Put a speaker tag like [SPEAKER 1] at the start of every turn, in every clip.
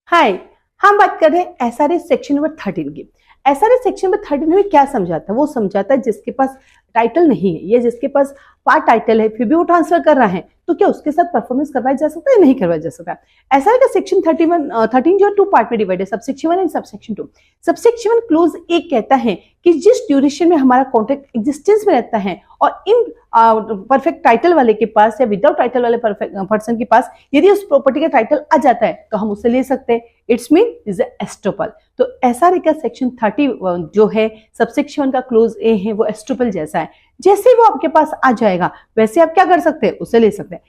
[SPEAKER 1] हाय। हम बात कर रहे हैं एसआरएस सेक्शन नंबर 13 की। एसआरएस सेक्शन नंबर 13 में क्या समझाता है? वो समझाता है जिसके पास टाइटल नहीं है या जिसके पास पार्ट टाइटल है फिर भी वो ट्रांसफर कर रहा है तो क्या उसके साथ परफॉर्मेंस करवाया जा सकता है? नहीं करवाया जा सकता। एसआरएस का सेक्शन 13 जो 2 पार्ट में डिवाइड है, subsection 1 and subsection 2। Subsection 1 close 1 कहता है कि जिस ड्यूरेशन में हमारा कॉन्ट्रैक्ट एग्जिस्टेंस में रहता है और इन परफेक्ट टाइटल वाले के पास या विदाउट टाइटल वाले पर्सन के पास यदि उस प्रॉपर्टी का टाइटल आ जाता है तो हम उससे ले सकते हैं। It's mean is estoppel. तो एसआरए का सेक्शन 30 जो है सबसेक्शन 1 का क्लोज ए है वो एस्टोपल जैसा है। जैसे ही वो आपके पास आ जाएगा वैसे आप क्या कर सकते हैं? उससे ले सकते हैं।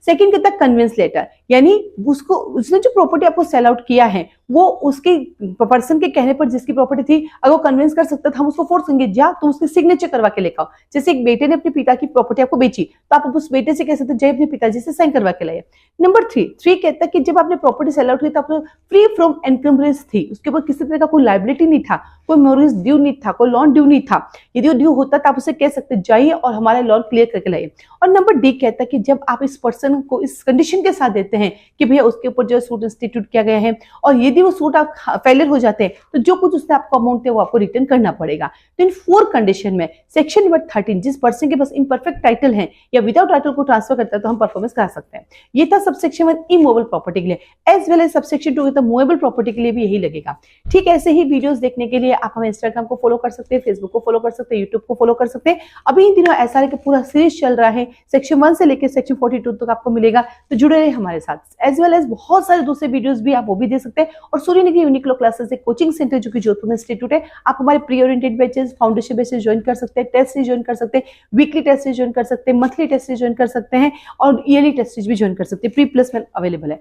[SPEAKER 1] सेकंड कहता है कन्विंस लेटर, यानी उसको उसने जो प्रॉपर्टी आपको सेल आउट किया है वो उसके पर्सन के कहने पर जिसकी प्रॉपर्टी थी अगर वो कन्विंस कर सकता था हम उसको फोर्स करेंगे जा तो उसके सिग्नेचर करवा के लेकर आओ। जैसे एक बेटे ने अपने पिता की प्रॉपर्टी आपको बेची तो आप उस बेटे से कह सकते जय अपने पिताजी से साइन करवा के लाइए। नंबर 3 कहता है कि जब आपने प्रॉपर्टी सेल आउट की तो आपको फ्री फ्रॉम एनकम्बरेंस थी, उसके ऊपर किसी तरह का कोई लाइबिलिटी नहीं था, कोई मोरिस ड्यू नहीं था, कोई लोन ड्यू नहीं था। यदि वो ड्यू होता तो आप उसे कह सकते जाइए और हमारा लोन क्लियर करके लाइए। और नंबर डी कहता है कि जब आप इस पर्सन को इस कंडीशन के साथ देते हैं कि भैया उसके ऊपर जो सूट इंस्टीट्यूट किया गया है और यदि वो सूट आप फेलियर हो जाते हैं तो जो कुछ उसने आपको अमाउंट है वो आपको रिटर्न करना पड़ेगा। तो इन 4 कंडीशन में सेक्शन नंबर 13 जिस पर्सन के पास इम्परफेक्ट टाइटल है या विदाउट टाइटल को ट्रांसफर करता है तो हम परफॉर्मेंस करा सकते हैं। ये था सबसेक्शन 1 इमूवेबल प्रॉपर्टी के लिए, एज वेल एज सबसेक्शन 2 तो मूवेबल प्रॉपर्टी के लिए भी यही लगेगा। ठीक ऐसे ही वीडियोस देखने के लिए आप हमें इंस्टाग्राम को फॉलो कर सकते हैं, फेसबुक को फॉलो कर सकते हैं, यूट्यूब को फॉलो कर सकते हैं। अभी इन दिनों एसआरए का पूरा सीरीज चल रहा है, सेक्शन 1 से लेकर सेक्शन 42 तक आपको मिलेगा, तो जुड़े रहे हमारे साथ। एज वेल एज बहुत सारे दूसरे वीडियोस भी आप वो भी देख सकते हैं। और सूर्य निधि यूनिक्लो क्लासेस एक कोचिंग सेंटर जो कि जोधपुर में इंस्टीट्यूट है, आप हमारे pre oriented batches, foundation batches join कर सकते हैं, टेस्ट सीरीज ज्वाइन कर सकते हैं, वीकली टेस्ट सीरीज ज्वाइन कर सकते हैं, मंथली टेस्ट सीरीज ज्वाइन कर सकते हैं और ईयरली टेस्ट सीरीज भी ज्वाइन कर सकते हैं। प्री प्लेसमेंट अवेलेबल है।